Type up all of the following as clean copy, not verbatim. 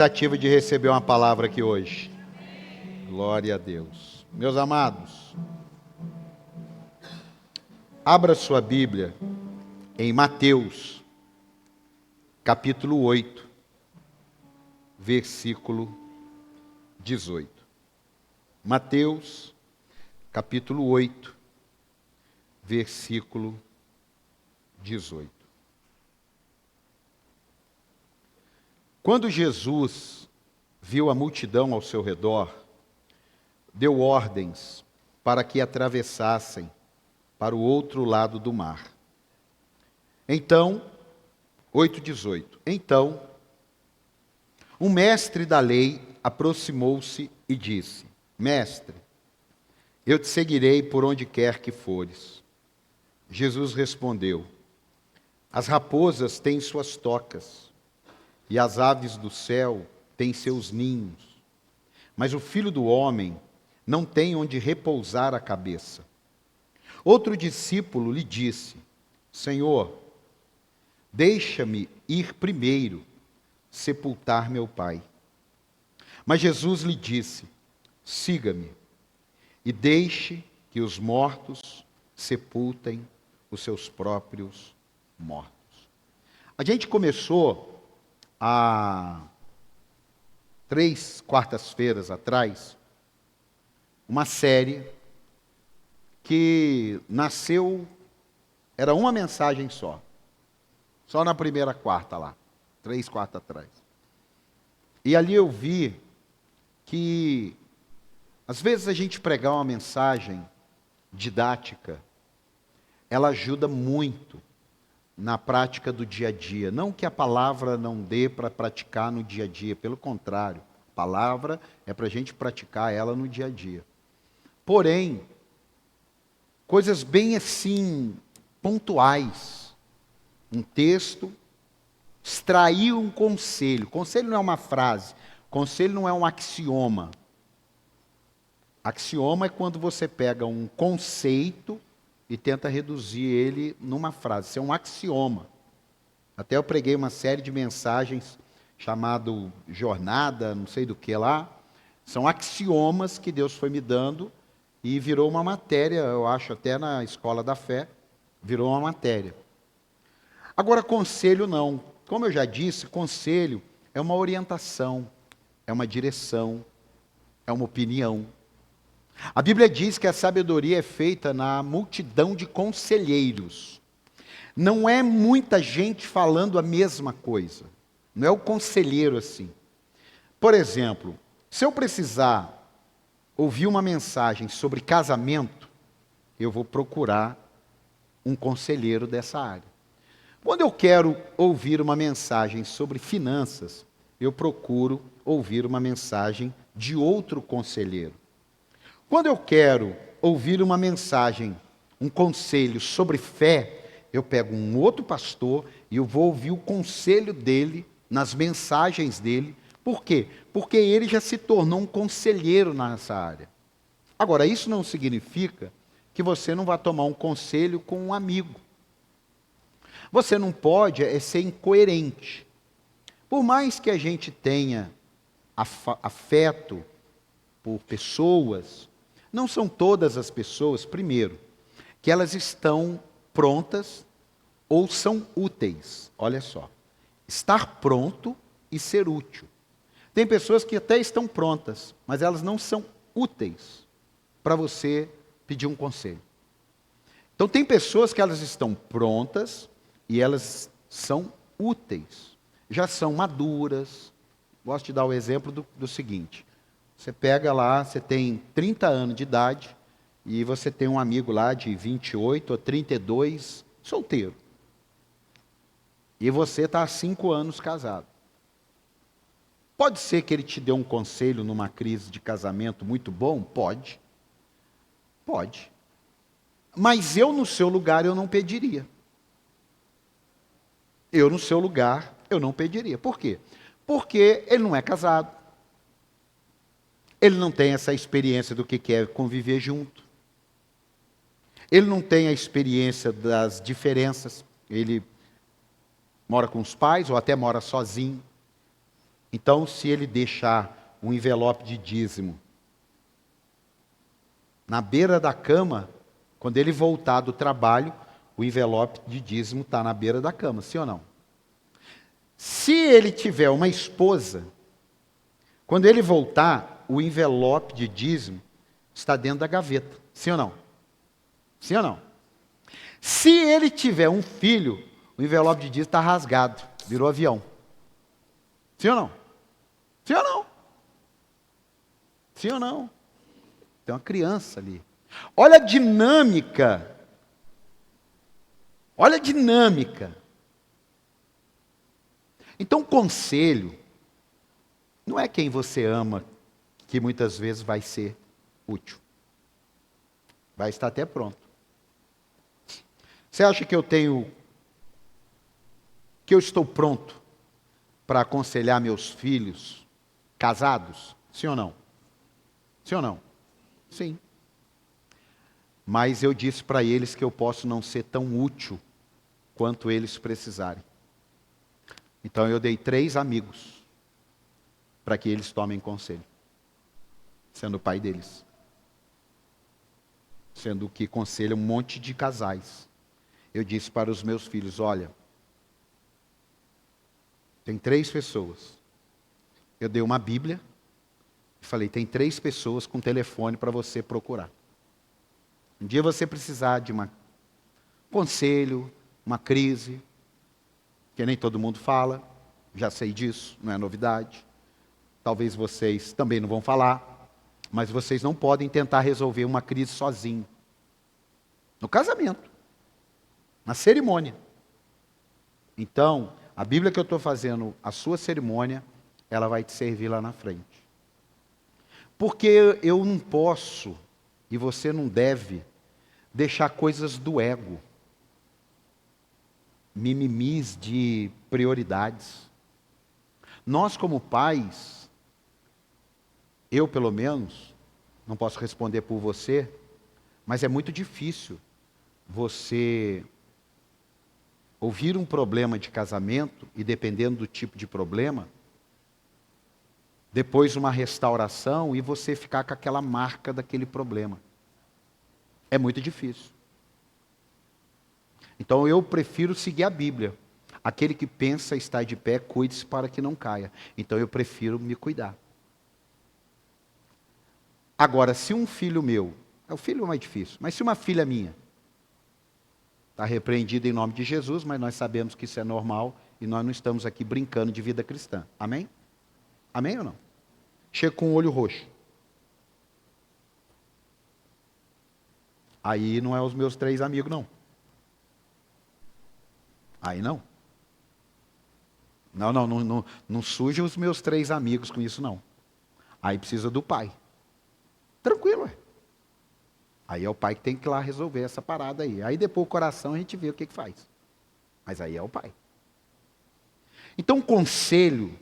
Expectativa de receber uma palavra aqui hoje. Glória a Deus. Meus amados, abra sua Bíblia em Mateus, capítulo 8, versículo 18. Mateus, capítulo 8, versículo 18. Quando Jesus viu a multidão ao seu redor, deu ordens para que atravessassem para o outro lado do mar. Então, 8:18. Então, um mestre da lei aproximou-se e disse: Mestre, eu te seguirei por onde quer que fores. Jesus respondeu: As raposas têm suas tocas, e as aves do céu têm seus ninhos, mas o Filho do Homem não tem onde repousar a cabeça. Outro discípulo lhe disse: Senhor, deixa-me ir primeiro sepultar meu pai. Mas Jesus lhe disse: Siga-me e deixe que os mortos sepultem os seus próprios mortos. A gente começou há 3 quartas-feiras atrás, uma série que nasceu, era uma mensagem só na primeira quarta lá, 3 quartas atrás. E ali eu vi que, às vezes a gente pregar uma mensagem didática, ela ajuda muito na prática do dia a dia. Não que a palavra não dê para praticar no dia a dia, pelo contrário, a palavra é para a gente praticar ela no dia a dia. Porém, coisas bem assim, pontuais, um texto, extrair um conselho. Conselho não é uma frase, conselho não é um axioma. Axioma é quando você pega um conceito e tenta reduzir ele numa frase. Isso é um axioma. Até eu preguei uma série de mensagens chamado Jornada, não sei do que lá. São axiomas que Deus foi me dando e virou uma matéria, eu acho até na Escola da Fé, virou uma matéria. Agora, conselho não. Como eu já disse, conselho é uma orientação, é uma direção, é uma opinião. A Bíblia diz que a sabedoria é feita na multidão de conselheiros. Não é muita gente falando a mesma coisa. Não é o conselheiro assim. Por exemplo, se eu precisar ouvir uma mensagem sobre casamento, eu vou procurar um conselheiro dessa área. Quando eu quero ouvir uma mensagem sobre finanças, eu procuro ouvir uma mensagem de outro conselheiro. Quando eu quero ouvir uma mensagem, um conselho sobre fé, eu pego um outro pastor e eu vou ouvir o conselho dele, nas mensagens dele. Por quê? Porque ele já se tornou um conselheiro nessa área. Agora, isso não significa que você não vá tomar um conselho com um amigo. Você não pode ser incoerente. Por mais que a gente tenha afeto por pessoas, não são todas as pessoas, primeiro, que elas estão prontas ou são úteis. Olha só, estar pronto e ser útil. Tem pessoas que até estão prontas, mas elas não são úteis para você pedir um conselho. Então tem pessoas que elas estão prontas e elas são úteis, já são maduras. Gosto de dar o exemplo do seguinte. Você pega lá, você tem 30 anos de idade e você tem um amigo lá de 28 ou 32, solteiro. E você está há 5 anos casado. Pode ser que ele te dê um conselho numa crise de casamento muito bom? Pode. Pode. Mas eu, no seu lugar, eu não pediria. Eu, no seu lugar, eu não pediria. Por quê? Porque ele não é casado. Ele não tem essa experiência do que é conviver junto. Ele não tem a experiência das diferenças. Ele mora com os pais ou até mora sozinho. Então, se ele deixar um envelope de dízimo na beira da cama, quando ele voltar do trabalho, o envelope de dízimo está na beira da cama, sim ou não? Se ele tiver uma esposa, quando ele voltar, o envelope de dízimo está dentro da gaveta, sim ou não? Sim ou não? Se ele tiver um filho, o envelope de dízimo está rasgado, virou avião. Sim ou não? Sim ou não? Sim ou não? Tem uma criança ali. Olha a dinâmica. Olha a dinâmica. Então, conselho não é quem você ama que muitas vezes vai ser útil. Vai estar até pronto. Você acha que eu estou pronto para aconselhar meus filhos casados? Sim ou não? Sim ou não? Sim. Mas eu disse para eles que eu posso não ser tão útil quanto eles precisarem. Então eu dei 3 amigos para que eles tomem conselho, sendo o pai deles. Sendo que conselha um monte de casais. Eu disse para os meus filhos, olha, tem 3 pessoas. Eu dei uma Bíblia e falei, tem 3 pessoas com telefone para você procurar. Um dia você precisar de um conselho, uma crise, que nem todo mundo fala, já sei disso, não é novidade. Talvez vocês também não vão falar, mas vocês não podem tentar resolver uma crise sozinho. No casamento, na cerimônia. Então, a Bíblia que eu estou fazendo, a sua cerimônia, ela vai te servir lá na frente. Porque eu não posso, e você não deve, deixar coisas do ego. Mimimis de prioridades. Nós como pais, eu pelo menos, não posso responder por você, mas é muito difícil você ouvir um problema de casamento e dependendo do tipo de problema, depois uma restauração e você ficar com aquela marca daquele problema. É muito difícil. Então eu prefiro seguir a Bíblia. Aquele que pensa estar de pé, cuide-se para que não caia. Então eu prefiro me cuidar. Agora, se um filho meu, o filho é mais difícil, mas se uma filha minha, está repreendida em nome de Jesus, mas nós sabemos que isso é normal e nós não estamos aqui brincando de vida cristã. Amém? Amém ou não? Chega com o olho roxo. Aí não é os meus 3 amigos, não. Aí não. Não suja os meus 3 amigos com isso, não. Aí precisa do pai. Tranquilo, é. Aí é o pai que tem que ir lá resolver essa parada aí. Aí depois o coração a gente vê o que faz. Mas aí é o pai. Então, conselho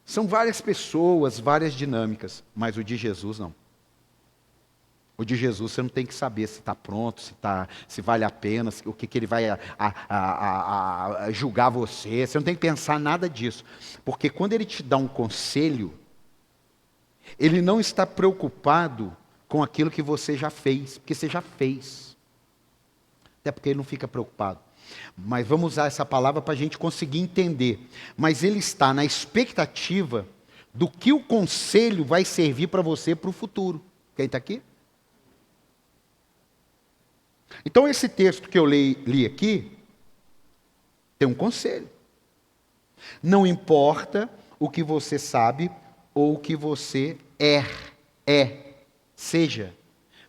são várias pessoas, várias dinâmicas, mas o de Jesus não. O de Jesus você não tem que saber se está pronto, se vale a pena, o que ele vai julgar você. Você não tem que pensar nada disso. Porque quando ele te dá um conselho, ele não está preocupado com aquilo que você já fez, porque você já fez. Até porque ele não fica preocupado. Mas vamos usar essa palavra para a gente conseguir entender. Mas ele está na expectativa do que o conselho vai servir para você para o futuro. Quem está aqui? Então esse texto que eu li aqui, tem um conselho. Não importa o que você sabe ou o que você seja.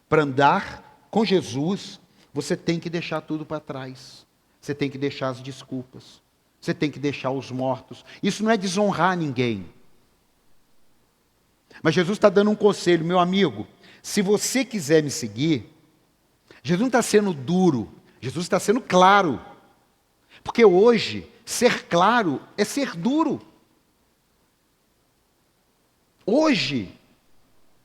Para andar com Jesus, você tem que deixar tudo para trás. Você tem que deixar as desculpas. Você tem que deixar os mortos. Isso não é desonrar ninguém. Mas Jesus está dando um conselho, meu amigo. Se você quiser me seguir, Jesus não está sendo duro. Jesus está sendo claro. Porque hoje, ser claro é ser duro. Hoje,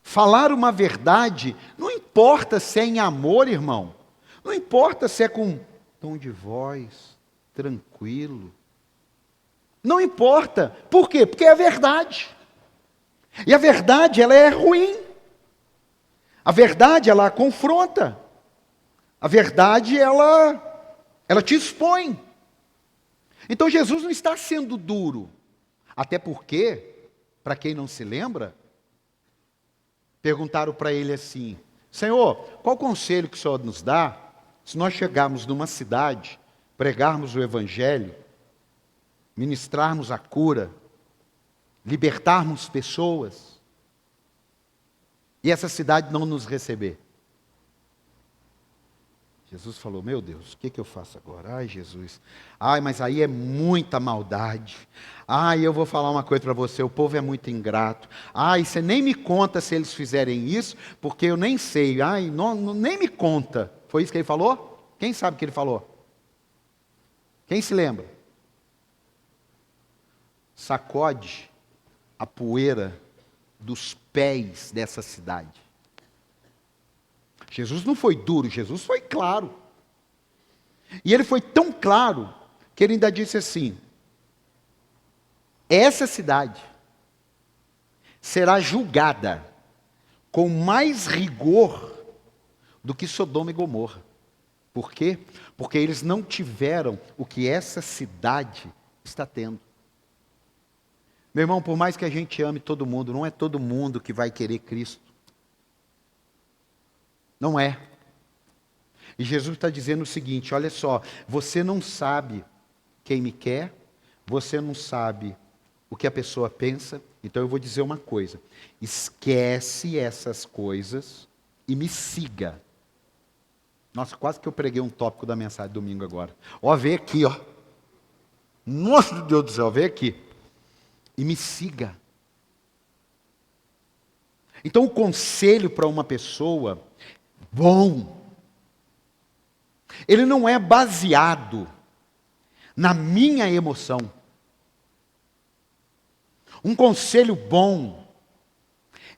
falar uma verdade, não importa se é em amor, irmão. Não importa se é com tom de voz, tranquilo. Não importa. Por quê? Porque é a verdade. E a verdade, ela é ruim. A verdade, ela confronta. A verdade, ela te expõe. Então Jesus não está sendo duro. Até porque, para quem não se lembra, perguntaram para ele assim: Senhor, qual conselho que o Senhor nos dá se nós chegarmos numa cidade, pregarmos o Evangelho, ministrarmos a cura, libertarmos pessoas, e essa cidade não nos receber? Jesus falou: meu Deus, o que eu faço agora? Ai, Jesus, ai, mas aí é muita maldade. Ai, eu vou falar uma coisa para você, o povo é muito ingrato. Ai, você nem me conta se eles fizerem isso, porque eu nem sei. Ai, nem me conta. Foi isso que ele falou? Quem sabe o que ele falou? Quem se lembra? Sacode a poeira dos pés dessa cidade. Jesus não foi duro, Jesus foi claro. E ele foi tão claro que ele ainda disse assim: essa cidade será julgada com mais rigor do que Sodoma e Gomorra. Por quê? Porque eles não tiveram o que essa cidade está tendo. Meu irmão, por mais que a gente ame todo mundo, não é todo mundo que vai querer Cristo. Não é. E Jesus está dizendo o seguinte: olha só, você não sabe quem me quer, você não sabe o que a pessoa pensa, então eu vou dizer uma coisa: esquece essas coisas e me siga. Nossa, quase que eu preguei um tópico da mensagem domingo agora. Ó, vem aqui, ó. Nossa, Deus do céu, vem aqui. E me siga. Então o conselho para uma pessoa bom, ele não é baseado na minha emoção. Um conselho bom,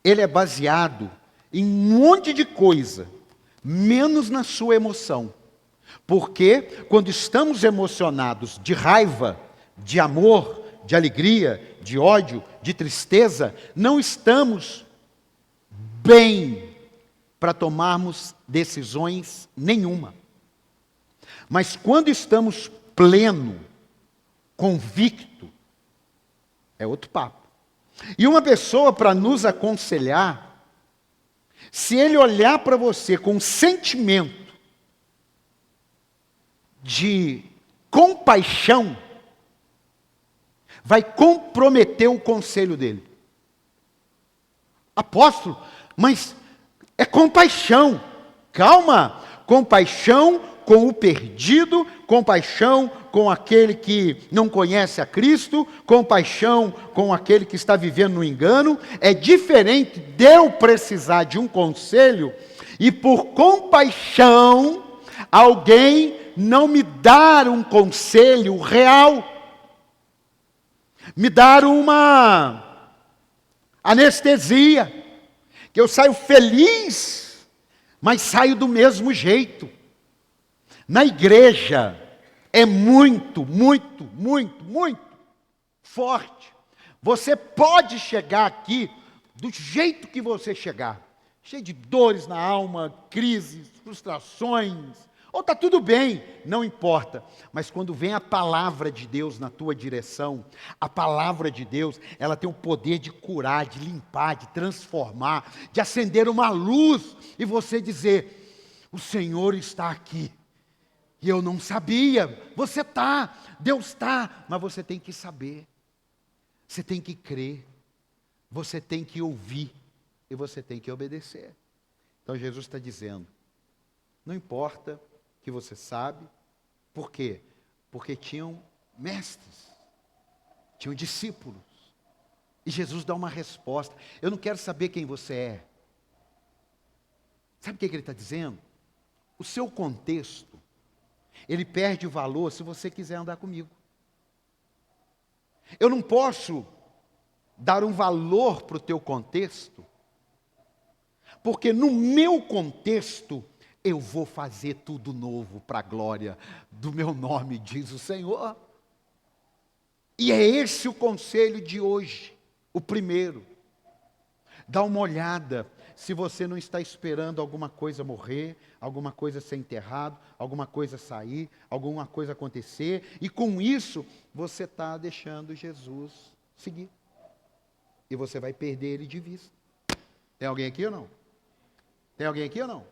ele é baseado em um monte de coisa, menos na sua emoção. Porque quando estamos emocionados de raiva, de amor, de alegria, de ódio, de tristeza, não estamos bem para tomarmos decisões nenhuma. Mas quando estamos pleno, convicto, é outro papo. E uma pessoa para nos aconselhar, se ele olhar para você com um sentimento de compaixão, vai comprometer o conselho dele. Apóstolo, mas é compaixão. Calma, compaixão com o perdido, compaixão com aquele que não conhece a Cristo, compaixão com aquele que está vivendo no engano. É diferente de eu precisar de um conselho e por compaixão alguém não me dar um conselho real, me dar uma anestesia, que eu saio feliz, mas saio do mesmo jeito. Na igreja é muito forte. Você pode chegar aqui do jeito que você chegar, cheio de dores na alma, crises, frustrações, ou está tudo bem, não importa. Mas quando vem a palavra de Deus na tua direção, a palavra de Deus, ela tem o poder de curar, de limpar, de transformar, de acender uma luz, e você dizer: o Senhor está aqui. E eu não sabia. Você está, Deus está, mas você tem que saber. Você tem que crer. Você tem que ouvir. E você tem que obedecer. Então Jesus está dizendo: não importa que você sabe. Por quê? Porque tinham mestres, tinham discípulos. E Jesus dá uma resposta: eu não quero saber quem você é. Sabe o que ele está dizendo? O seu contexto, ele perde o valor se você quiser andar comigo. Eu não posso dar um valor para o teu contexto, porque no meu contexto eu vou fazer tudo novo para a glória do meu nome, diz o Senhor. E é esse o conselho de hoje, o primeiro. Dá uma olhada se você não está esperando alguma coisa morrer, alguma coisa ser enterrado, alguma coisa sair, alguma coisa acontecer, e com isso você está deixando Jesus seguir. E você vai perder ele de vista. Tem alguém aqui ou não? Tem alguém aqui ou não?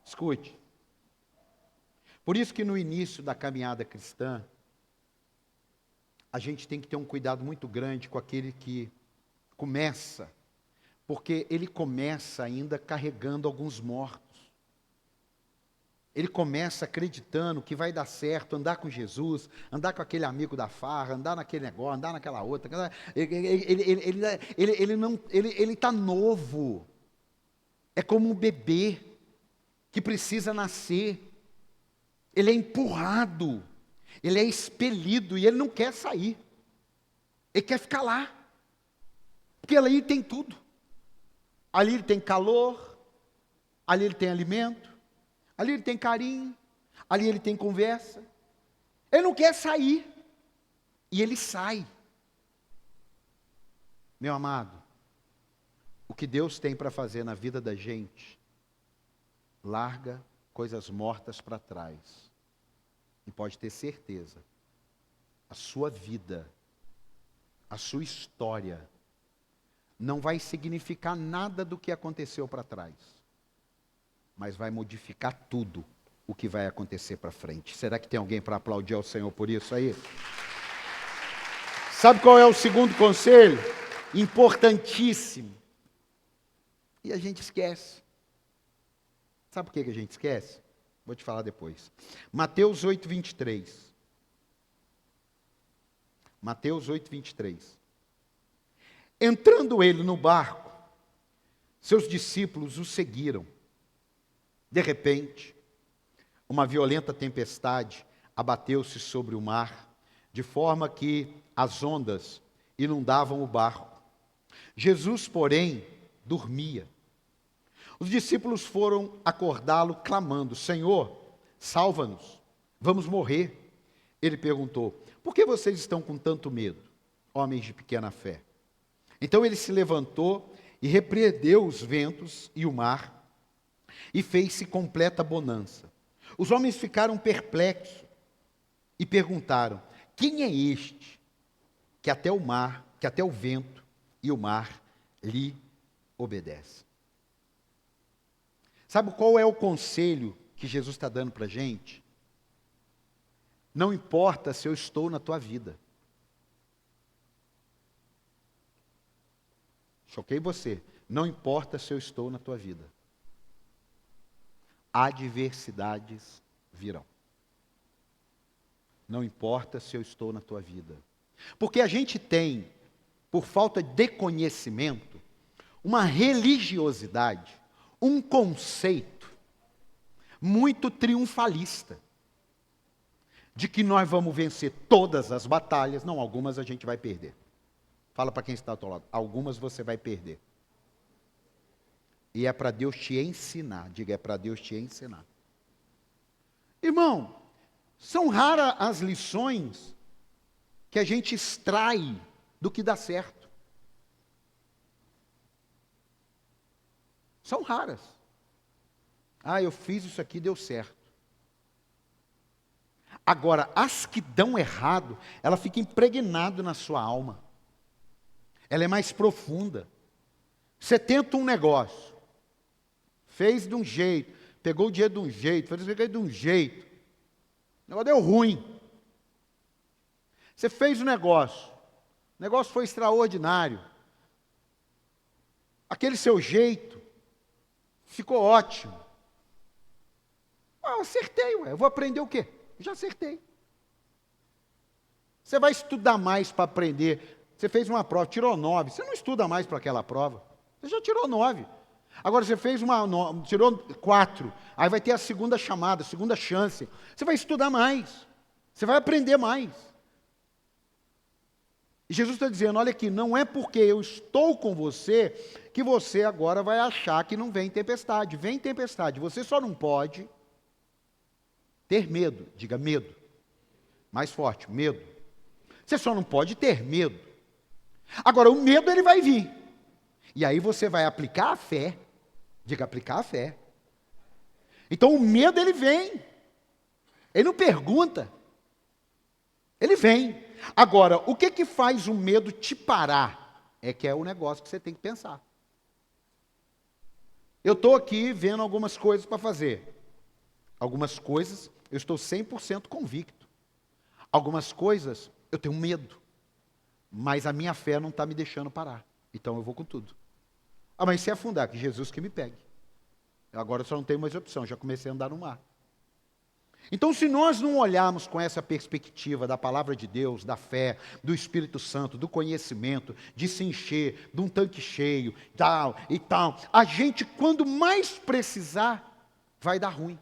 Escute. Por isso que no início da caminhada cristã, a gente tem que ter um cuidado muito grande com aquele que começa, porque ele começa ainda carregando alguns mortos. Ele começa acreditando que vai dar certo andar com Jesus, andar com aquele amigo da farra, andar naquele negócio, andar naquela outra. Ele está novo. É como um bebê que precisa nascer. Ele é empurrado, ele é expelido e ele não quer sair. Ele quer ficar lá. Porque ali tem tudo. Ali ele tem calor, ali ele tem alimento, ali ele tem carinho, ali ele tem conversa. Ele não quer sair. E ele sai. Meu amado, o que Deus tem para fazer na vida da gente, larga coisas mortas para trás. E pode ter certeza, a sua vida, a sua história, não vai significar nada do que aconteceu para trás, mas vai modificar tudo o que vai acontecer para frente. Será que tem alguém para aplaudir ao Senhor por isso aí? Sabe qual é o segundo conselho? Importantíssimo. E a gente esquece. Sabe por que a gente esquece? Vou te falar depois. Mateus 8, 23. Mateus 8, 23. Entrando ele no barco, seus discípulos o seguiram. De repente, uma violenta tempestade abateu-se sobre o mar, de forma que as ondas inundavam o barco. Jesus, porém, dormia. Os discípulos foram acordá-lo, clamando: Senhor, salva-nos, vamos morrer. Ele perguntou: por que vocês estão com tanto medo, homens de pequena fé? Então ele se levantou e repreendeu os ventos e o mar, e fez-se completa bonança. Os homens ficaram perplexos e perguntaram: quem é este que até o vento e o mar lhe obedecem? Sabe qual é o conselho que Jesus está dando para a gente? Não importa se eu estou na tua vida. Choquei você. Não importa se eu estou na tua vida. Adversidades virão. Não importa se eu estou na tua vida. Porque a gente tem, por falta de conhecimento, uma religiosidade, um conceito muito triunfalista, de que nós vamos vencer todas as batalhas. Não, algumas a gente vai perder. Fala para quem está ao teu lado: algumas você vai perder. E é para Deus te ensinar. Diga: é para Deus te ensinar. Irmão, são raras as lições que a gente extrai do que dá certo. São raras. Ah, eu fiz isso aqui, deu certo. Agora, as que dão errado, ela fica impregnada na sua alma. Ela é mais profunda. Você tenta um negócio, fez de um jeito, pegou o dinheiro de um jeito, fez de um jeito, o negócio deu ruim. Você fez o negócio foi extraordinário. Aquele seu jeito ficou ótimo. Eu acertei, eu vou aprender o quê? Já acertei. Você vai estudar mais para aprender. Você fez uma prova, tirou 9. Você não estuda mais para aquela prova. Você já tirou 9. Agora você fez tirou 4. Aí vai ter a segunda chamada, a segunda chance. Você vai estudar mais. Você vai aprender mais. E Jesus está dizendo: olha aqui, não é porque eu estou com você que você agora vai achar que não vem tempestade. Vem tempestade. Você só não pode ter medo. Diga: medo. Mais forte, medo. Você só não pode ter medo. Agora, o medo ele vai vir. E aí você vai aplicar a fé. Diga, aplicar a fé. Então o medo ele vem. Ele não pergunta. Ele vem. Agora, o que que faz o medo te parar? É que é o negócio que você tem que pensar. Eu estou aqui vendo algumas coisas para fazer. Algumas coisas eu estou 100% convicto. Algumas coisas eu tenho medo. Mas a minha fé não está me deixando parar. Então eu vou com tudo. Ah, mas se afundar, que Jesus que me pegue. Agora eu só não tenho mais opção, já comecei a andar no mar. Então, se nós não olharmos com essa perspectiva da palavra de Deus, da fé, do Espírito Santo, do conhecimento, de se encher, de um tanque cheio, tal e tal, a gente, quando mais precisar, vai dar ruim.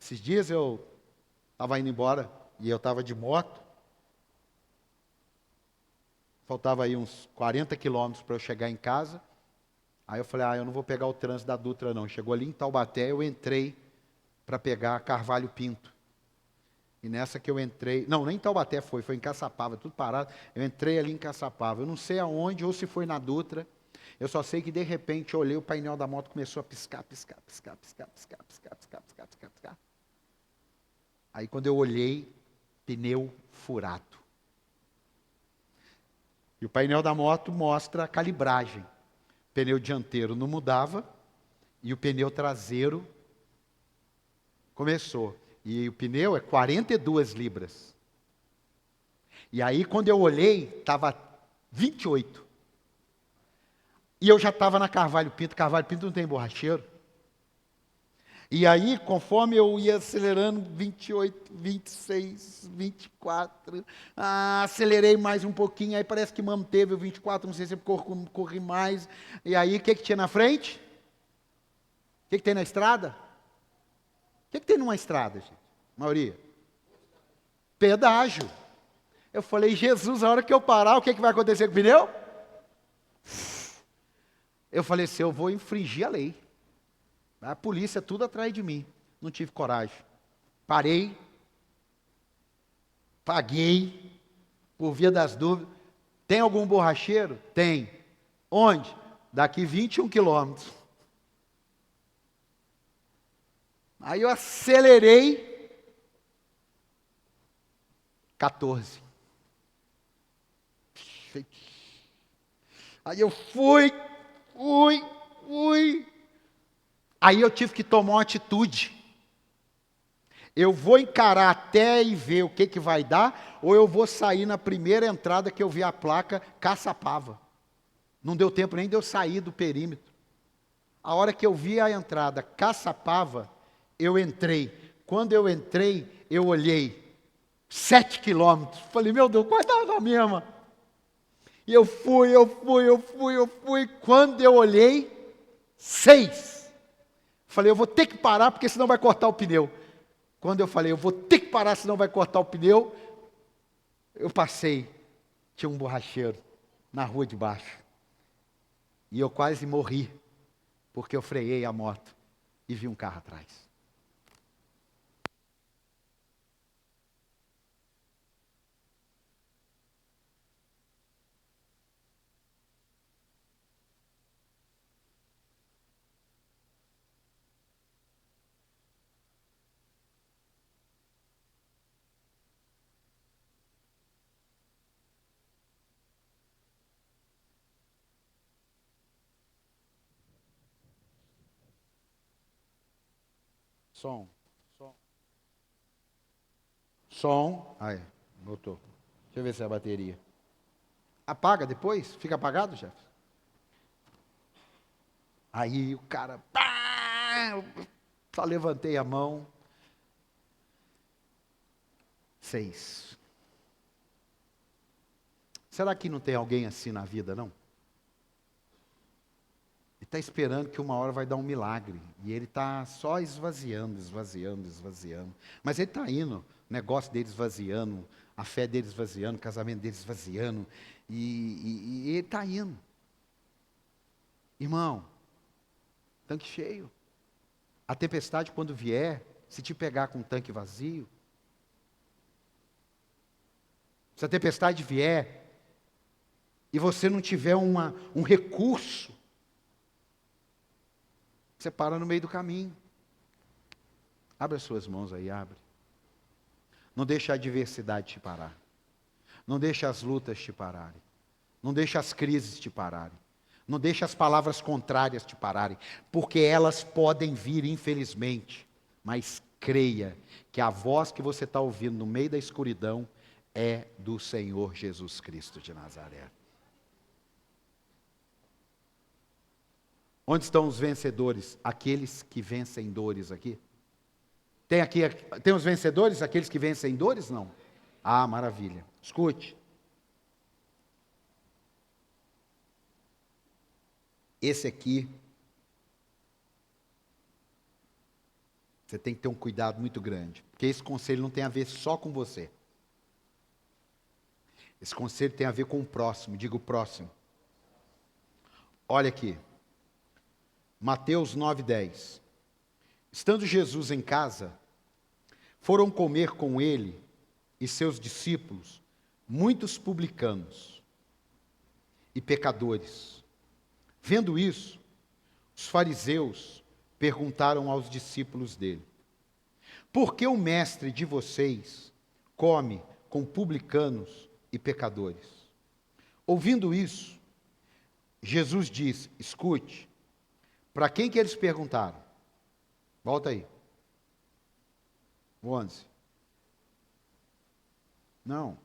Esses dias eu estava indo embora e eu estava de moto. Faltava aí uns 40 quilômetros para eu chegar em casa. Aí eu falei, eu não vou pegar o trânsito da Dutra não. Chegou ali em Taubaté, eu entrei para pegar Carvalho Pinto. E nessa que eu entrei, não, nem em Taubaté foi em Caçapava, tudo parado. Eu entrei ali em Caçapava, eu não sei aonde ou se foi na Dutra. Eu só sei que de repente eu olhei, o painel da moto começou a piscar, piscar, piscar, piscar, piscar, piscar, piscar, piscar, piscar, piscar. Aí quando eu olhei, pneu furado. E o painel da moto mostra a calibragem. O pneu dianteiro não mudava e o pneu traseiro começou. E o pneu é 42 libras. E aí, quando eu olhei, estava 28. E eu já estava na Carvalho Pinto. Carvalho Pinto não tem borracheiro. E aí, conforme eu ia acelerando, 28, 26, 24, acelerei mais um pouquinho, aí parece que manteve o 24, não sei se eu corri mais. E aí, o que tinha na frente? O que tem na estrada? O que tem numa estrada, gente? Maioria? Pedágio. Eu falei, Jesus, a hora que eu parar, o que vai acontecer com o pneu? Eu falei assim, eu vou infringir a lei. A polícia tudo atrás de mim. Não tive coragem. Parei. Paguei. Por via das dúvidas. Tem algum borracheiro? Tem. Onde? Daqui 21 quilômetros. Aí eu acelerei. 14. Aí eu fui. Aí eu tive que tomar uma atitude. Eu vou encarar até e ver o que vai dar, ou eu vou sair na primeira entrada que eu vi a placa Caçapava. Não deu tempo nem de eu sair do perímetro. A hora que eu vi a entrada Caçapava, eu entrei. Quando eu entrei, eu olhei. 7 quilômetros. Falei, meu Deus, vai dar na mesma. E eu fui. Quando eu olhei, 6. Falei, eu vou ter que parar, porque senão vai cortar o pneu. Quando eu falei, eu vou ter que parar, senão vai cortar o pneu, eu passei. Tinha um borracheiro na rua de baixo. E eu quase morri, porque eu freiei a moto e vi um carro atrás. Som. Aí, voltou. Deixa eu ver se é a bateria. Apaga depois? Fica apagado, chefe? Aí o cara, só levantei a mão. 6. Será que não tem alguém assim na vida, não? Ele está esperando que uma hora vai dar um milagre. E ele está só esvaziando. Mas ele está indo, o negócio dele esvaziando, a fé dele esvaziando, o casamento dele esvaziando. E ele está indo. Irmão, tanque cheio. A tempestade, quando vier, se te pegar com um tanque vazio, se a tempestade vier, e você não tiver um recurso, você para no meio do caminho. Abre as suas mãos aí, abre. Não deixa a adversidade te parar. Não deixa as lutas te pararem. Não deixa as crises te pararem. Não deixa as palavras contrárias te pararem. Porque elas podem vir, infelizmente. Mas creia que a voz que você está ouvindo no meio da escuridão é do Senhor Jesus Cristo de Nazaré. Onde estão os vencedores? Aqueles que vencem dores aqui? Tem os vencedores, aqueles que vencem dores? Não. Ah, maravilha. Escute. Esse aqui, você tem que ter um cuidado muito grande. Porque esse conselho não tem a ver só com você. Esse conselho tem a ver com o próximo. Diga o próximo. Olha aqui. Mateus 9:10. Estando Jesus em casa, foram comer com ele e seus discípulos muitos publicanos e pecadores. Vendo isso, os fariseus perguntaram aos discípulos dele: por que o mestre de vocês come com publicanos e pecadores? Ouvindo isso, Jesus disse: escute, para quem que eles perguntaram? Volta aí. 11. Não,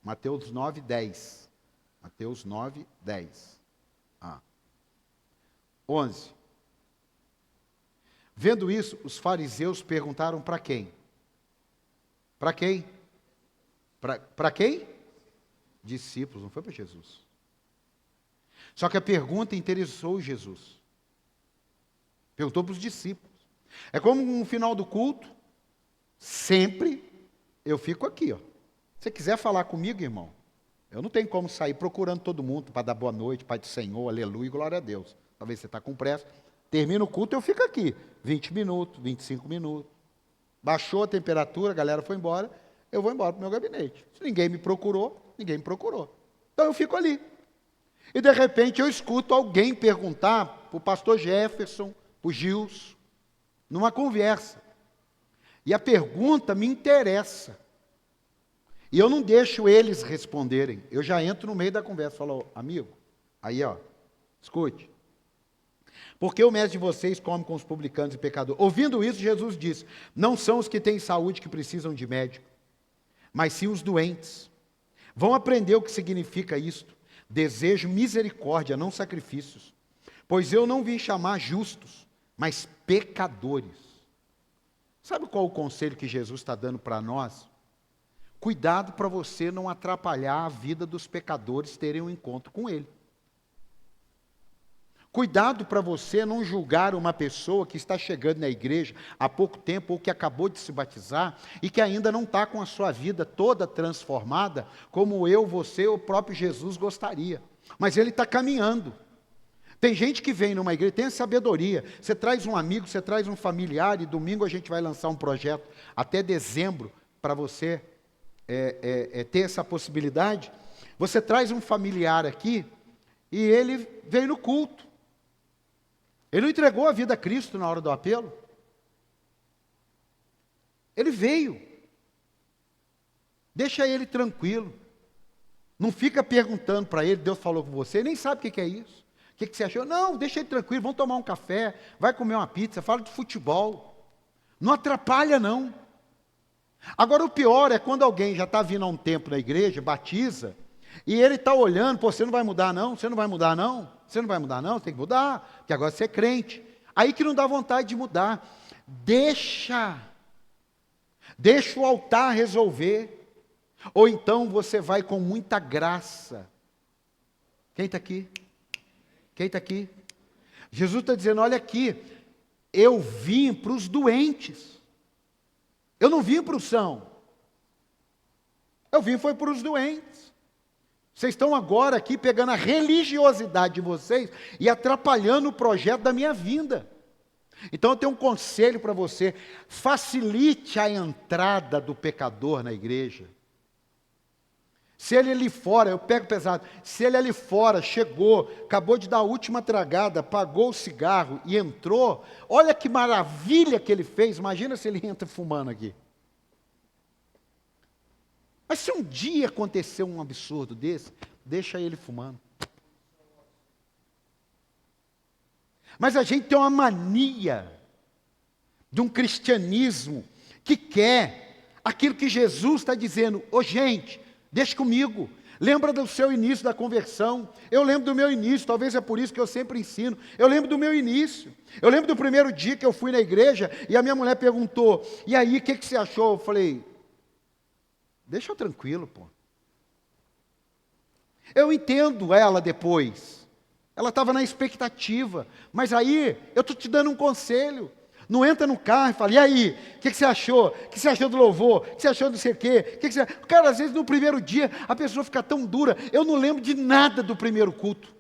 Mateus 9:10. Mateus 9:10. 11. Vendo isso, os fariseus perguntaram para quem? Para quem? Para quem? Discípulos, não foi para Jesus. Só que a pergunta interessou Jesus. Perguntou para os discípulos. É como no final do culto, sempre eu fico aqui, ó. Se você quiser falar comigo, irmão, eu não tenho como sair procurando todo mundo para dar boa noite, Pai do Senhor, aleluia, glória a Deus. Talvez você está com pressa. Termina o culto, eu fico aqui. 20 minutos, 25 minutos. Baixou a temperatura, a galera foi embora, eu vou embora para o meu gabinete. Se ninguém me procurou, ninguém me procurou. Então eu fico ali. E de repente eu escuto alguém perguntar para o pastor Jefferson, para o Gilson, numa conversa. E a pergunta me interessa. E eu não deixo eles responderem. Eu já entro no meio da conversa e falo: amigo, aí ó, escute. Porque o mestre de vocês come com os publicanos e pecadores? Ouvindo isso, Jesus disse: não são os que têm saúde que precisam de médico, mas sim os doentes. Vão aprender o que significa isto. Desejo misericórdia, não sacrifícios. Pois eu não vim chamar justos, mas pecadores. Sabe qual o conselho que Jesus está dando para nós? Cuidado para você não atrapalhar a vida dos pecadores terem um encontro com Ele. Cuidado para você não julgar uma pessoa que está chegando na igreja há pouco tempo ou que acabou de se batizar e que ainda não está com a sua vida toda transformada como eu, você ou o próprio Jesus gostaria. Mas ele está caminhando. Tem gente que vem numa igreja, tem sabedoria. Você traz um amigo, você traz um familiar e domingo a gente vai lançar um projeto até dezembro para você ter essa possibilidade. Você traz um familiar aqui e ele veio no culto. Ele não entregou a vida a Cristo na hora do apelo. Ele veio. Deixa ele tranquilo. Não fica perguntando para ele, Deus falou com você, nem sabe o que é isso. O que você achou? Não, deixa ele tranquilo, vamos tomar um café, vai comer uma pizza, fala de futebol. Não atrapalha, não. Agora, o pior é quando alguém já está vindo há um tempo na igreja, batiza, e ele está olhando: pô, você não vai mudar não, você não vai mudar não, você não vai mudar não, você tem que mudar, porque agora você é crente. Aí que não dá vontade de mudar. Deixa o altar resolver. Ou então você vai com muita graça. Quem está aqui? Quem está aqui? Jesus está dizendo: olha aqui, eu vim para os doentes. Eu não vim para os sãos. Eu vim foi para os doentes. Vocês estão agora aqui pegando a religiosidade de vocês e atrapalhando o projeto da minha vinda. Então eu tenho um conselho para você: facilite a entrada do pecador na igreja. Se ele ali fora, eu pego pesado, se ele ali fora chegou, acabou de dar a última tragada, apagou o cigarro e entrou, olha que maravilha que ele fez, imagina se ele entra fumando aqui. Mas se um dia acontecer um absurdo desse, deixa ele fumando. Mas a gente tem uma mania de um cristianismo que quer aquilo que Jesus está dizendo. Ô gente, deixa comigo. Lembra do seu início da conversão. Eu lembro do meu início, talvez é por isso que eu sempre ensino. Eu lembro do meu início. Eu lembro do primeiro dia que eu fui na igreja e a minha mulher perguntou, e aí, o que você achou? Eu falei, deixa eu tranquilo, pô. Eu entendo ela depois. Ela estava na expectativa. Mas aí, eu estou te dando um conselho. Não entra no carro e fala, e aí, o que você achou? O que você achou do louvor? O que você achou do sei o quê? Cara, às vezes no primeiro dia, a pessoa fica tão dura. Eu não lembro de nada do primeiro culto.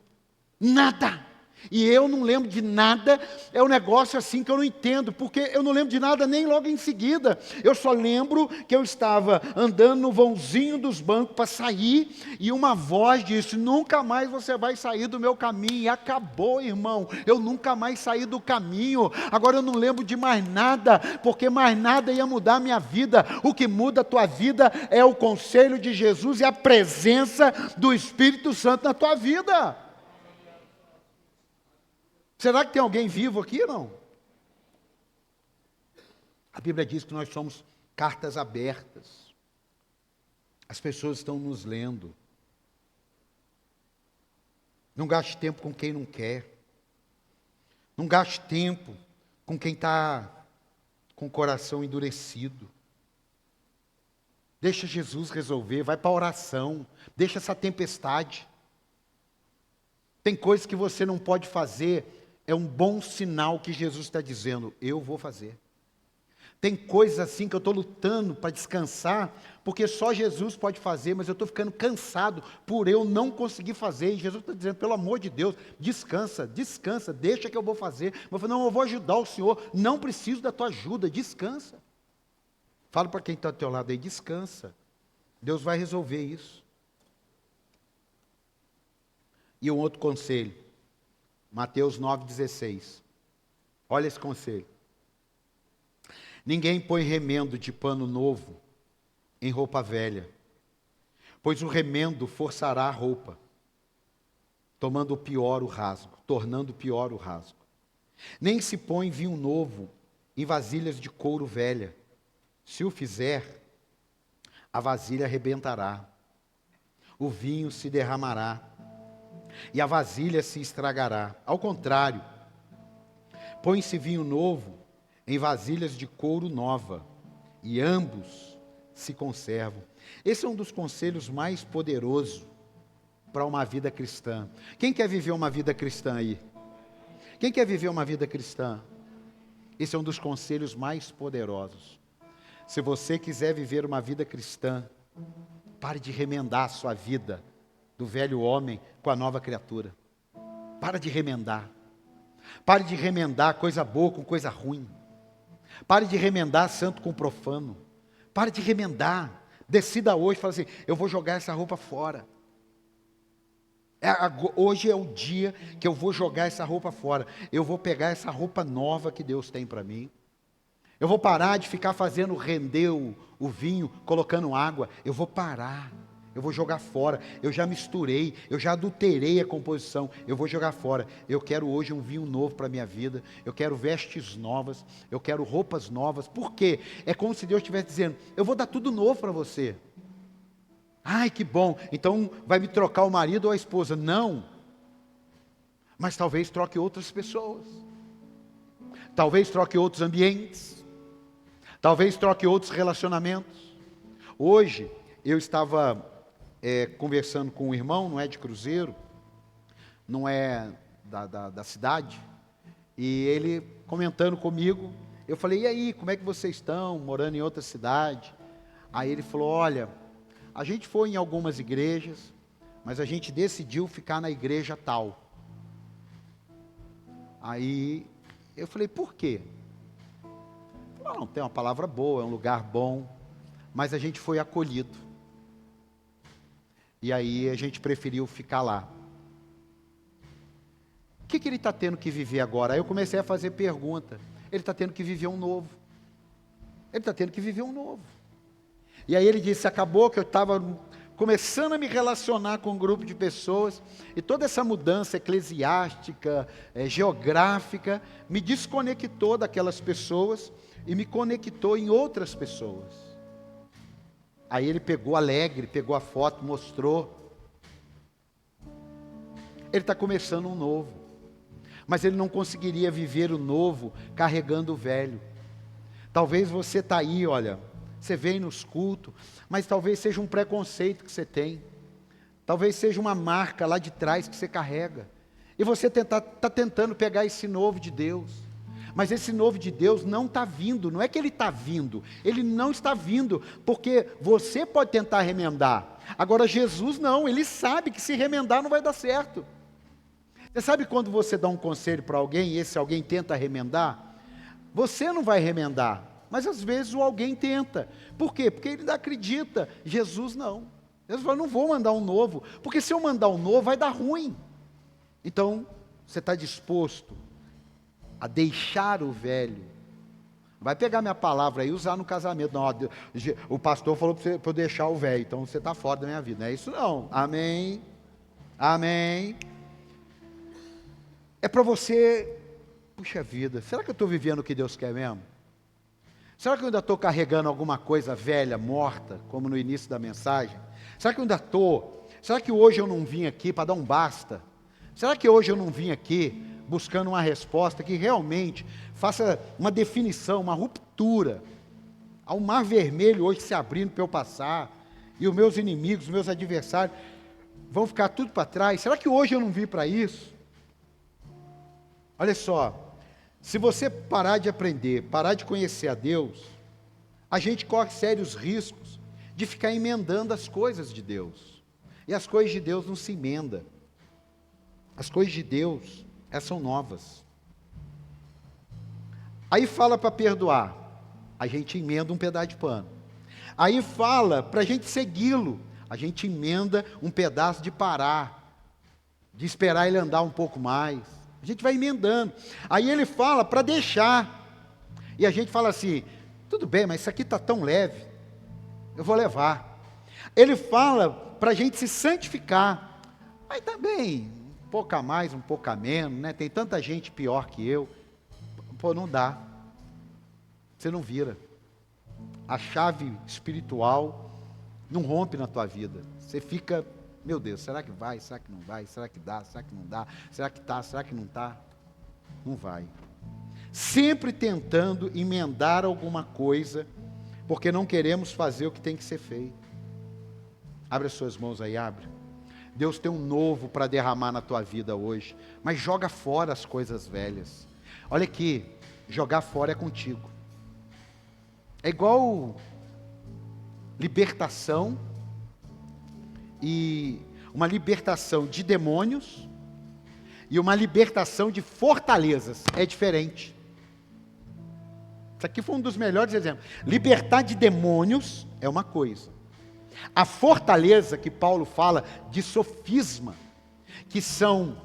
Nada. E eu não lembro de nada, é um negócio assim que eu não entendo, porque eu não lembro de nada nem logo em seguida. Eu só lembro que eu estava andando no vãozinho dos bancos para sair, e uma voz disse, nunca mais você vai sair do meu caminho. E acabou, irmão, eu nunca mais saí do caminho. Agora eu não lembro de mais nada, porque mais nada ia mudar a minha vida. O que muda a tua vida é o conselho de Jesus e a presença do Espírito Santo na tua vida. Será que tem alguém vivo aqui ou não? A Bíblia diz que nós somos cartas abertas. As pessoas estão nos lendo. Não gaste tempo com quem não quer. Não gaste tempo com quem está com o coração endurecido. Deixa Jesus resolver, vai para a oração. Deixa essa tempestade. Tem coisas que você não pode fazer. É um bom sinal que Jesus está dizendo, eu vou fazer. Tem coisas assim que eu estou lutando para descansar, porque só Jesus pode fazer, mas eu estou ficando cansado por eu não conseguir fazer. E Jesus está dizendo, pelo amor de Deus, descansa, descansa, deixa que eu vou fazer. Eu falo, não, eu vou ajudar o Senhor, não preciso da tua ajuda, descansa. Fala para quem está ao teu lado aí, descansa. Deus vai resolver isso. E um outro conselho. Mateus 9,16. Olha esse conselho. Ninguém põe remendo de pano novo em roupa velha, pois o remendo forçará a roupa, tornando pior o rasgo. Nem se põe vinho novo em vasilhas de couro velha. Se o fizer, a vasilha arrebentará, o vinho se derramará, e a vasilha se estragará. Ao contrário, põe-se vinho novo em vasilhas de couro nova, e ambos se conservam. Esse é um dos conselhos mais poderosos para uma vida cristã. Quem quer viver uma vida cristã aí? Quem quer viver uma vida cristã? Esse é um dos conselhos mais poderosos. Se você quiser viver uma vida cristã, pare de remendar a sua vida do velho homem com a nova criatura. Para de remendar. Pare de remendar coisa boa com coisa ruim. Pare de remendar santo com profano. Pare de remendar. Decida hoje, fala assim, eu vou jogar essa roupa fora. Hoje é o dia que eu vou jogar essa roupa fora. Eu vou pegar essa roupa nova que Deus tem para mim. Eu vou parar de ficar fazendo render o vinho, colocando água. Eu vou parar. Eu vou jogar fora. Eu já misturei, eu já adulterei a composição. Eu vou jogar fora. Eu quero hoje um vinho novo para a minha vida. Eu quero vestes novas. Eu quero roupas novas. Por quê? É como se Deus estivesse dizendo, eu vou dar tudo novo para você. Ai, que bom. Então vai me trocar o marido ou a esposa? Não. Mas talvez troque outras pessoas. Talvez troque outros ambientes. Talvez troque outros relacionamentos. Hoje, eu estava conversando com um irmão, não é de Cruzeiro, não é da cidade, e ele comentando comigo, eu falei, e aí, como é que vocês estão, morando em outra cidade? Aí ele falou, olha, a gente foi em algumas igrejas, mas a gente decidiu ficar na igreja tal. Aí eu falei, por quê? Ele falou, não, tem uma palavra boa, é um lugar bom, mas a gente foi acolhido. E aí a gente preferiu ficar lá. O que ele está tendo que viver agora? Aí eu comecei a fazer pergunta. Ele está tendo que viver um novo. Ele está tendo que viver um novo. E aí ele disse, acabou que eu estava começando a me relacionar com um grupo de pessoas, e toda essa mudança eclesiástica, geográfica, me desconectou daquelas pessoas, e me conectou em outras pessoas. Aí ele pegou alegre, pegou a foto, mostrou. Ele está começando um novo. Mas ele não conseguiria viver o novo carregando o velho. Talvez você está aí, olha, você vem nos cultos, mas talvez seja um preconceito que você tem. Talvez seja uma marca lá de trás que você carrega. E você está tentando pegar esse novo de Deus. Mas esse novo de Deus não está vindo, não é que ele está vindo, ele não está vindo, porque você pode tentar remendar. Agora Jesus não, ele sabe que se remendar não vai dar certo. Você sabe quando você dá um conselho para alguém e esse alguém tenta remendar? Você não vai remendar, mas às vezes o alguém tenta. Por quê? Porque ele ainda acredita. Jesus não. Jesus fala, não vou mandar um novo, porque se eu mandar um novo vai dar ruim. Então, você está disposto a deixar o velho? Vai pegar minha palavra aí e usar no casamento. Não, o pastor falou para eu deixar o velho, então você está fora da minha vida. Não é isso não. Amém. Amém. É para você, puxa vida, será que eu estou vivendo o que Deus quer mesmo? Será que eu ainda estou carregando alguma coisa velha, morta, como no início da mensagem? Será que eu ainda estou? Será que hoje eu não vim aqui para dar um basta? Será que hoje eu não vim aqui buscando uma resposta que realmente faça uma definição, uma ruptura? Há um mar vermelho hoje se abrindo para eu passar, e os meus inimigos, os meus adversários, vão ficar tudo para trás. Será que hoje eu não vim para isso? Olha só, se você parar de aprender, parar de conhecer a Deus, a gente corre sérios riscos de ficar emendando as coisas de Deus. E as coisas de Deus não se emendam. As coisas de Deus, elas são novas. Aí fala para perdoar, a gente emenda um pedaço de pano. Aí fala para a gente segui-lo, a gente emenda um pedaço de parar, de esperar ele andar um pouco mais. A gente vai emendando. Aí ele fala para deixar. E a gente fala assim, tudo bem, mas isso aqui está tão leve, eu vou levar. Ele fala para a gente se santificar. Mas também, um pouco a mais, um pouco a menos, né? Tem tanta gente pior que eu. Pô, não dá. Você não vira. A chave espiritual não rompe na tua vida. Você fica... Meu Deus, será que vai? Será que não vai? Será que dá? Será que não dá? Será que está? Será que não está? Não vai. Sempre tentando emendar alguma coisa, porque não queremos fazer o que tem que ser feito. Abre as suas mãos aí, abre. Deus tem um novo para derramar na tua vida hoje, mas joga fora as coisas velhas. Olha aqui, jogar fora é contigo. É igual libertação, e uma libertação de demônios e uma libertação de fortalezas. É diferente. Isso aqui foi um dos melhores exemplos. Libertar de demônios é uma coisa. A fortaleza que Paulo fala de sofisma, que são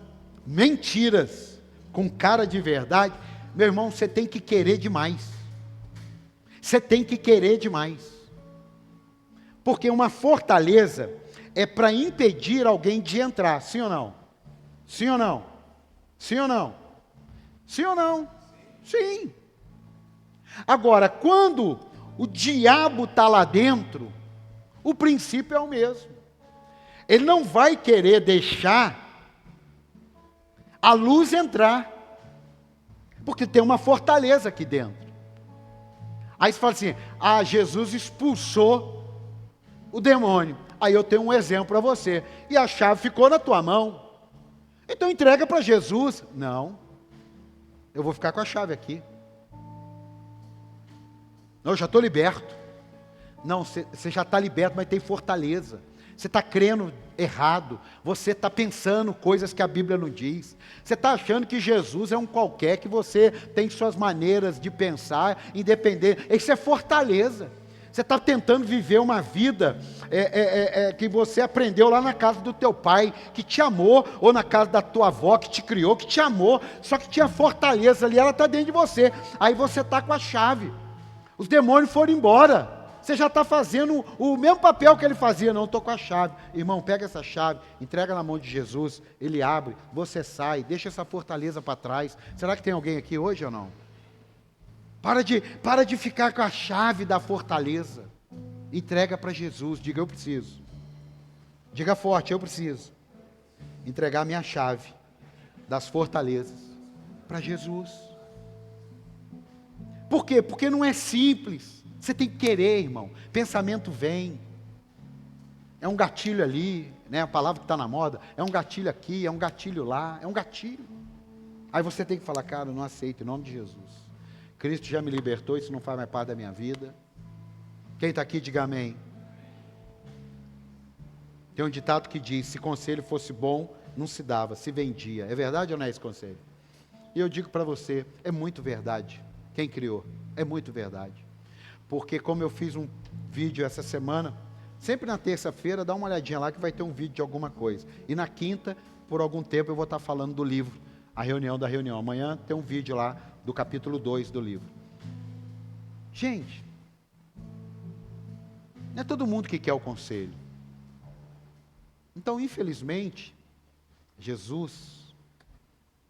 mentiras com cara de verdade, meu irmão, você tem que querer demais. Você tem que querer demais. Porque uma fortaleza é para impedir alguém de entrar, sim ou não? Sim ou não? Sim ou não? Sim ou não? Sim. Agora, quando o diabo está lá dentro, o princípio é o mesmo. Ele não vai querer deixar a luz entrar, porque tem uma fortaleza aqui dentro. Aí você fala assim, Jesus expulsou o demônio. Aí eu tenho um exemplo para você. E a chave ficou na tua mão. Então entrega para Jesus. Não. Eu vou ficar com a chave aqui. Não, eu já estou liberto. Não, você já está liberto, mas tem fortaleza. Você está crendo errado. Você está pensando coisas que a Bíblia não diz. Você está achando que Jesus é um qualquer, que você tem suas maneiras de pensar, independente. Isso é fortaleza. Você está tentando viver uma vida que você aprendeu lá na casa do teu pai, que te amou, ou na casa da tua avó, que te criou, que te amou, só que tinha fortaleza ali, ela está dentro de você. Aí você está com a chave. Os demônios foram embora. Você já está fazendo o mesmo papel que ele fazia. Não, estou com a chave. Irmão, pega essa chave, entrega na mão de Jesus, ele abre, você sai, deixa essa fortaleza para trás. Será que tem alguém aqui hoje ou não? Para de ficar com a chave da fortaleza. Entrega para Jesus, diga eu preciso. Diga forte, eu preciso. Entregar a minha chave das fortalezas para Jesus. Por quê? Porque não é simples. Você tem que querer, irmão. Pensamento vem. É um gatilho ali, né? A palavra que está na moda. É um gatilho aqui, é um gatilho lá, é um gatilho. Aí você tem que falar, cara, eu não aceito, em nome de Jesus. Cristo já me libertou, isso não faz mais parte da minha vida. Quem está aqui, diga amém. Tem um ditado que diz, se conselho fosse bom, não se dava, se vendia. É verdade ou não é esse conselho? E eu digo para você, é muito verdade. Quem criou? É muito verdade. Porque como eu fiz um vídeo essa semana, sempre na terça-feira, dá uma olhadinha lá que vai ter um vídeo de alguma coisa. E na quinta, por algum tempo, eu vou estar falando do livro, A Reunião da Reunião. Amanhã tem um vídeo lá do capítulo 2 do livro. Gente, não é todo mundo que quer o conselho. Então, infelizmente, Jesus,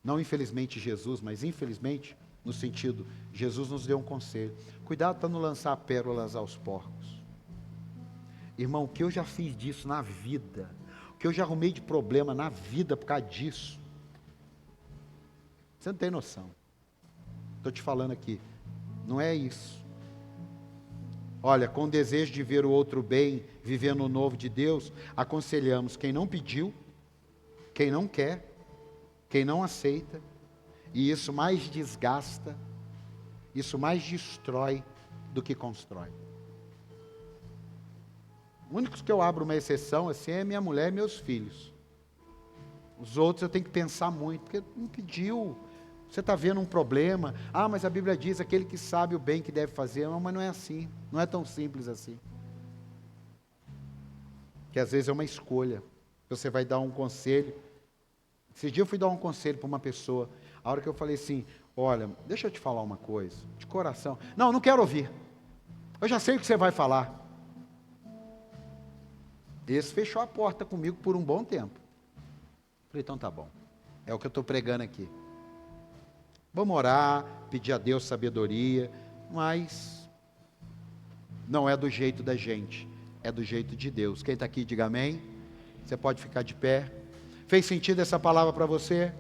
não infelizmente Jesus, mas infelizmente, no sentido, Jesus nos deu um conselho. Cuidado para não lançar pérolas aos porcos. Irmão, o que eu já fiz disso na vida, o que eu já arrumei de problema na vida por causa disso, você não tem noção. Estou te falando aqui, não é isso. Olha, com desejo de ver o outro bem, vivendo o novo de Deus, aconselhamos quem não pediu, quem não quer, quem não aceita, e isso mais desgasta, isso mais destrói do que constrói. O único que eu abro uma exceção assim é minha mulher e meus filhos. Os outros eu tenho que pensar muito, porque não pediu. Você está vendo um problema, mas a Bíblia diz, aquele que sabe o bem que deve fazer, não, mas não é assim, não é tão simples assim. Que às vezes é uma escolha, você vai dar um conselho. Esse dia eu fui dar um conselho para uma pessoa, a hora que eu falei assim, olha, deixa eu te falar uma coisa, de coração, não quero ouvir, eu já sei o que você vai falar. Esse fechou a porta comigo por um bom tempo. Falei, então tá bom, é o que eu estou pregando aqui. Vamos orar, pedir a Deus sabedoria, mas não é do jeito da gente, é do jeito de Deus. Quem está aqui, diga amém. Você pode ficar de pé. Fez sentido essa palavra para você?